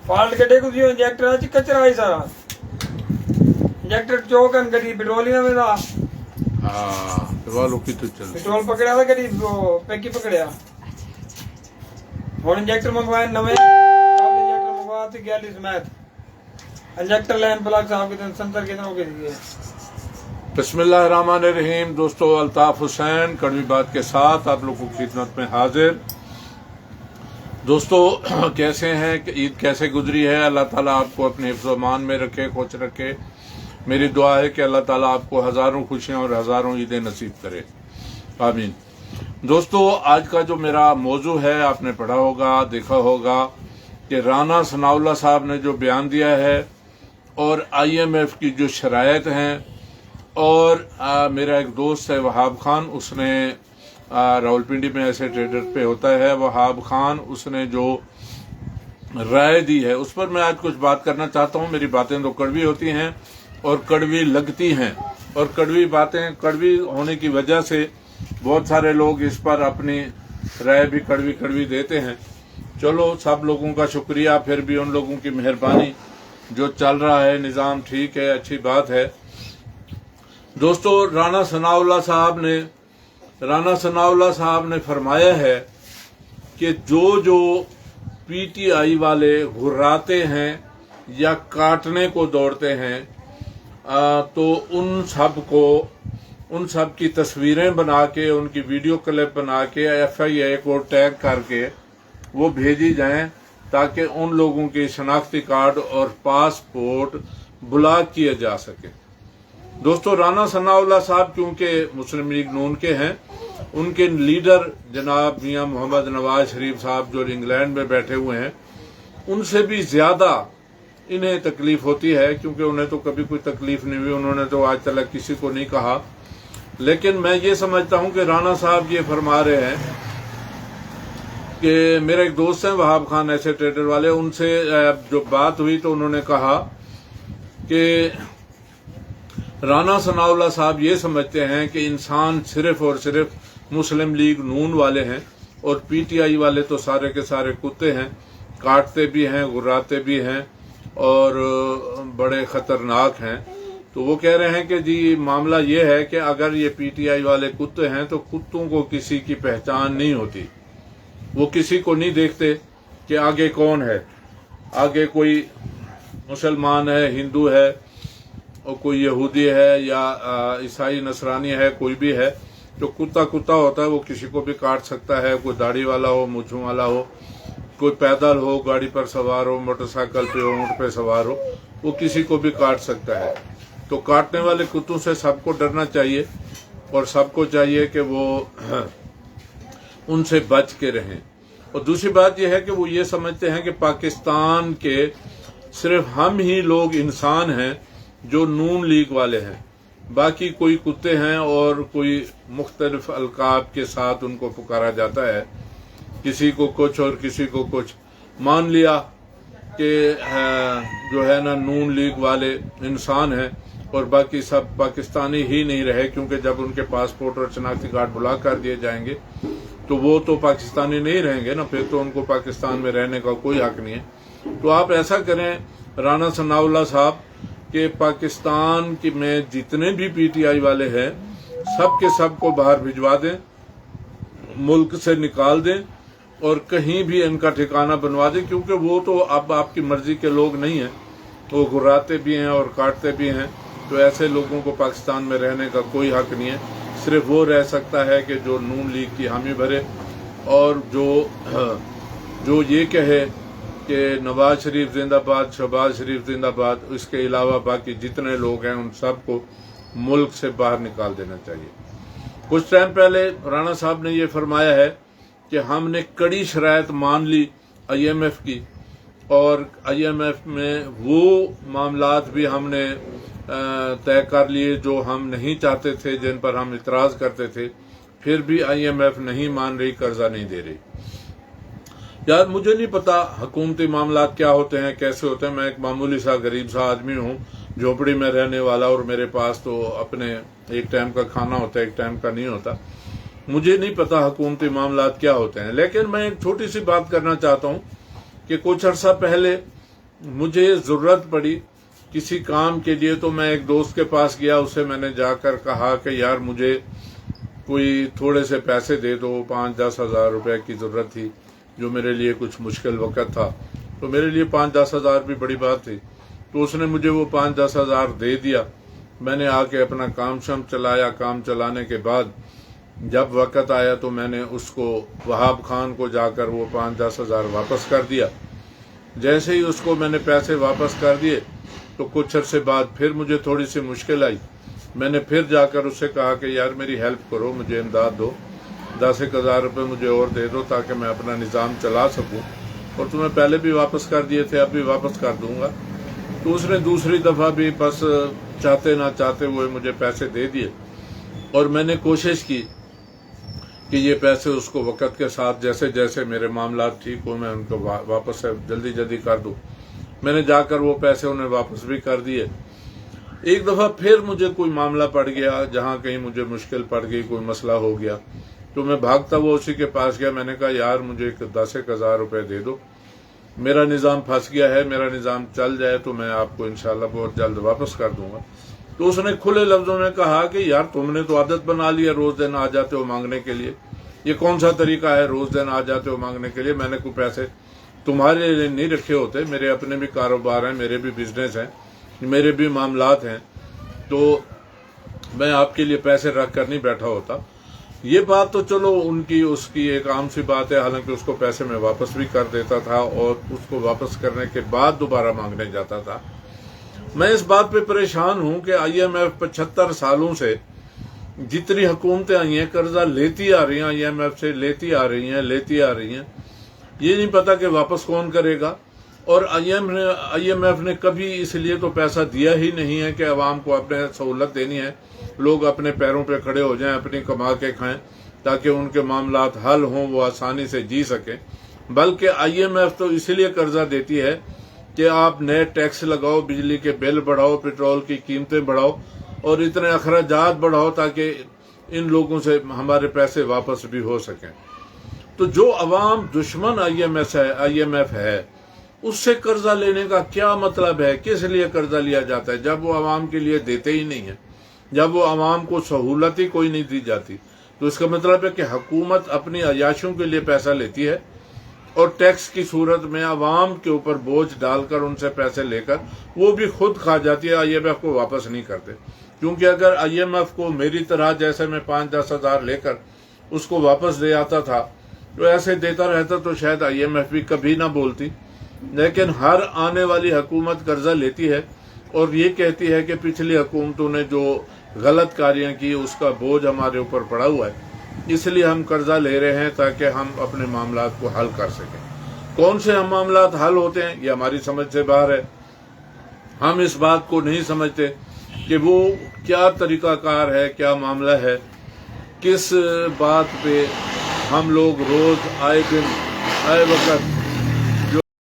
Fault कटे कुछ injector आज कचरा है सारा इंजेक्टर चौकन कभी पेट्रोल ही ना मिला पेट्रोल की तो चल पेट्रोल पकड़ा था कभी पैकी पकड़या और इंजेक्टर मंगवाए नवे इंजेक्टर मंगवा थे 41 मैथ इंजेक्टर लाइन ब्लॉक साहब के संतर कितनों के दिए। बिस्मिल्लाहिर्रहमानिर्रहीम। दोस्तों, अल्ताफ हुसैन कड़वी बात के साथ आप लोगों की खिदमत में हाजिर। दोस्तों, कैसे हैं? ईद कैसे गुजरी है? अल्लाह ताला आपको अपने हिफ्ज़-ओ-मान में रखे, खुश रखे। मेरी दुआ है कि अल्लाह ताला आपको हजारों खुशियां और हजारों ईदें नसीब करे, आमीन। दोस्तों, आज का जो मेरा मौजू है, आपने पढ़ा होगा, देखा होगा कि राना सनाउल्लाह साहब ने जो बयान दिया है और IMF की जो शराइत हैं, और मेरा एक दोस्त है वहाब खान, उसने रावलपिंडी में ऐसे ट्रेडर पे होता है वहाब खान, उसने जो राय दी है उस पर मैं आज कुछ बात करना चाहता हूं। मेरी बातें तो कड़वी होती हैं और कड़वी लगती हैं, और कड़वी बातें कड़वी होने की वजह से बहुत सारे लोग इस पर अपनी राय भी कड़वी कड़वी देते हैं। चलो, सब लोगों का शुक्रिया, फिर भी उन लोगों की मेहरबानी, जो चल रहा है निज़ाम ठीक है, अच्छी बात है। दोस्तों, राना सनाउल्लाह साहब ने फरमाया है कि जो PTI वाले घुर्राते हैं या काटने को दौड़ते हैं, तो उन सब की तस्वीरें बना के, उनकी वीडियो क्लिप बना के FIA को टैग करके वो भेजी जाएं, ताकि उन लोगों के शनाख्ती कार्ड और पासपोर्ट ब्लॉक किए जा सके। दोस्तों, राना सनाउल्लाह साहब क्योंकि मुस्लिम लीग नून के हैं, उनके लीडर जनाब मियां मोहम्मद नवाज शरीफ साहब जो इंग्लैंड में बैठे हुए हैं, उनसे भी ज्यादा इन्हें तकलीफ होती है, क्योंकि उन्हें तो कभी कोई तकलीफ नहीं हुई, उन्होंने तो आज तक किसी को नहीं कहा। लेकिन मैं ये समझता हूं कि राना साहब ये फरमा रहे हैं कि मेरा एक दोस्त है वहाब खान, ऐसे ट्रेडर वाले, उनसे जो बात हुई तो उन्होंने कहा कि राना सनाउल्लाह साहब ये समझते हैं कि इंसान सिर्फ और सिर्फ मुस्लिम लीग नून वाले हैं, और PTI वाले तो सारे के सारे कुत्ते हैं, काटते भी हैं, गुर्राते भी हैं और बड़े खतरनाक हैं। तो वो कह रहे हैं कि जी मामला ये है कि अगर ये PTI वाले कुत्ते हैं तो कुत्तों को किसी की पहचान नहीं होती, वो किसी को नहीं देखते कि आगे कौन है, आगे कोई मुसलमान है, हिंदू है, और कोई यहूदी है या ईसाई नसरानी है, कोई भी है, जो कुत्ता होता है वो किसी को भी काट सकता है। कोई दाढ़ी वाला हो, मूंछों वाला हो, कोई पैदल हो, गाड़ी पर सवार हो, मोटरसाइकिल पे हो, ऊंट पे सवार हो, वो किसी को भी काट सकता है। तो काटने वाले कुत्तों से सबको डरना चाहिए, और सबको चाहिए कि वो उनसे बच के रहें। और दूसरी बात यह है कि वो ये समझते हैं कि पाकिस्तान के सिर्फ हम ही लोग इंसान हैं जो नून लीग वाले हैं, बाकी कोई कुत्ते हैं और कोई मुख्तलिफ अलकाब के साथ उनको पुकारा जाता है, किसी को कुछ और किसी को कुछ। मान लिया कि जो है ना नून लीग वाले इंसान हैं और बाकी सब पाकिस्तानी ही नहीं रहे, क्योंकि जब उनके पासपोर्ट और शनाख्ती कार्ड ब्लॉक कर दिए जाएंगे तो वो तो पाकिस्तानी नहीं रहेंगे ना, फिर तो उनको पाकिस्तान में रहने का कोई हक नहीं है। तो आप ऐसा करें राना सनाउल्लाह साहब कि पाकिस्तान की में जितने भी PTI वाले हैं सब के सब को बाहर भिजवा दें, मुल्क से निकाल दें और कहीं भी इनका ठिकाना बनवा दें, क्योंकि वो तो अब आपकी मर्जी के लोग नहीं हैं, वो घुराते भी हैं और काटते भी हैं। तो ऐसे लोगों को पाकिस्तान में रहने का कोई हक नहीं है। सिर्फ वो रह सकता है कि जो नून लीग की हामी भरे और जो ये कहे कि नवाज शरीफ जिंदाबाद, शहबाज शरीफ जिंदाबाद, इसके अलावा बाकी जितने लोग हैं उन सबको मुल्क से बाहर निकाल देना चाहिए। कुछ टाइम पहले राना साहब ने ये फरमाया है कि हमने कड़ी शराइत मान ली IMF की, और IMF में वो मामलात भी हमने तय कर लिए जो हम नहीं चाहते थे, जिन पर हम इतराज करते थे, फिर भी IMF नहीं मान रही, कर्जा नहीं दे रही। यार, मुझे नहीं पता हुकूमती मामलात क्या होते हैं, कैसे होते हैं। मैं एक मामूली सा गरीब सा आदमी हूँ, झोपड़ी में रहने वाला, और मेरे पास तो अपने एक टाइम का खाना होता है, एक टाइम का नहीं होता। مجھے نہیں پتا حکومتی معاملات کیا ہوتے ہیں، لیکن میں ایک چھوٹی سی بات کرنا چاہتا ہوں کہ کچھ عرصہ پہلے مجھے ضرورت پڑی کسی کام کے لیے، تو میں ایک دوست کے پاس گیا، اسے میں نے جا کر کہا کہ یار مجھے کوئی تھوڑے سے پیسے دے دو، 5-10 ہزار روپے کی ضرورت تھی، جو میرے لیے کچھ مشکل وقت تھا، تو میرے لیے 5-10 ہزار بھی بڑی بات تھی، تو اس نے مجھے وہ 5-10 ہزار دے دیا۔ میں نے آ کے اپنا کام چلایا، کام چلانے کے بعد جب وقت آیا تو میں نے اس کو وہاب خان کو جا کر وہ 5-10 ہزار واپس کر دیا۔ جیسے ہی اس کو میں نے پیسے واپس کر دیے تو کچھ عرصے بعد پھر مجھے تھوڑی سی مشکل آئی، میں نے پھر جا کر اس سے کہا کہ یار میری ہیلپ کرو، مجھے امداد دو، 10 ہزار روپے مجھے اور دے دو تاکہ میں اپنا نظام چلا سکوں، اور تمہیں پہلے بھی واپس کر دیے تھے، اب بھی واپس کر دوں گا۔ تو اس نے دوسری دفعہ بھی بس چاہتے نہ چاہتے ہوئے مجھے پیسے دے دیے، اور میں نے کوشش کی کہ یہ پیسے اس کو وقت کے ساتھ جیسے جیسے میرے معاملات ٹھیک ہوں میں ان کو واپس سے جلدی کر دوں۔ میں نے جا کر وہ پیسے انہیں واپس بھی کر دیے۔ ایک دفعہ پھر مجھے کوئی معاملہ پڑ گیا، جہاں کہیں مجھے مشکل پڑ گئی، کوئی مسئلہ ہو گیا، تو میں بھاگتا ہوا اسی کے پاس گیا، میں نے کہا یار مجھے 10 ہزار روپے دے دو، میرا نظام پھنس گیا ہے، میرا نظام چل جائے تو میں آپ کو انشاءاللہ بہت جلد واپس کر دوں گا۔ تو اس نے کھلے لفظوں میں کہا کہ یار تم نے تو عادت بنا لی ہے، روز دن آ جاتے ہو مانگنے کے لیے، یہ کون سا طریقہ ہے روز دن آ جاتے ہو مانگنے کے لیے؟ میں نے کوئی پیسے تمہارے لیے نہیں رکھے ہوتے، میرے اپنے بھی کاروبار ہیں، میرے بھی بزنس ہیں، میرے بھی معاملات ہیں، تو میں آپ کے لیے پیسے رکھ کر نہیں بیٹھا ہوتا۔ یہ بات تو چلو اس کی ایک عام سی بات ہے، حالانکہ اس کو پیسے میں واپس بھی کر دیتا تھا، اور اس کو واپس کرنے کے بعد دوبارہ مانگنے جاتا تھا۔ میں اس بات پہ پریشان ہوں کہ IMF 75 سالوں سے جتنی حکومتیں آئی ہیں قرضہ لیتی آ رہی ہیں، IMF سے لیتی آ رہی ہیں، یہ نہیں پتا کہ واپس کون کرے گا، اور IMF نے کبھی اس لیے تو پیسہ دیا ہی نہیں ہے کہ عوام کو اپنے سہولت دینی ہے، لوگ اپنے پیروں پہ کھڑے ہو جائیں، اپنی کما کے کھائیں تاکہ ان کے معاملات حل ہوں، وہ آسانی سے جی سکیں، بلکہ IMF تو اس لیے قرضہ دیتی ہے کہ آپ نئے ٹیکس لگاؤ، بجلی کے بل بڑھاؤ، پیٹرول کی قیمتیں بڑھاؤ، اور اتنے اخراجات بڑھاؤ تاکہ ان لوگوں سے ہمارے پیسے واپس بھی ہو سکیں۔ تو جو عوام دشمن IMF ہے، اس سے قرضہ لینے کا کیا مطلب ہے؟ کس لیے قرضہ لیا جاتا ہے جب وہ عوام کے لیے دیتے ہی نہیں ہیں، جب وہ عوام کو سہولت ہی کوئی نہیں دی جاتی؟ تو اس کا مطلب ہے کہ حکومت اپنی عیاشیوں کے لیے پیسہ لیتی ہے، اور ٹیکس کی صورت میں عوام کے اوپر بوجھ ڈال کر ان سے پیسے لے کر وہ بھی خود کھا جاتی ہے، IMF کو واپس نہیں کرتے۔ کیونکہ اگر IMF کو میری طرح جیسے میں 5-10 ہزار لے کر اس کو واپس دے آتا تھا تو ایسے دیتا رہتا تو شاید IMF بھی کبھی نہ بولتی، لیکن ہر آنے والی حکومت قرضہ لیتی ہے اور یہ کہتی ہے کہ پچھلی حکومتوں نے جو غلط کاریاں کی اس کا بوجھ ہمارے اوپر پڑا ہوا ہے، اس لیے ہم قرضہ لے رہے ہیں تاکہ ہم اپنے معاملات کو حل کر سکیں۔ کون سے ہم معاملات حل ہوتے ہیں یہ ہماری سمجھ سے باہر ہے۔ ہم اس بات کو نہیں سمجھتے کہ وہ کیا طریقہ کار ہے، کیا معاملہ ہے، کس بات پہ ہم لوگ روز آئے دن آئے وقت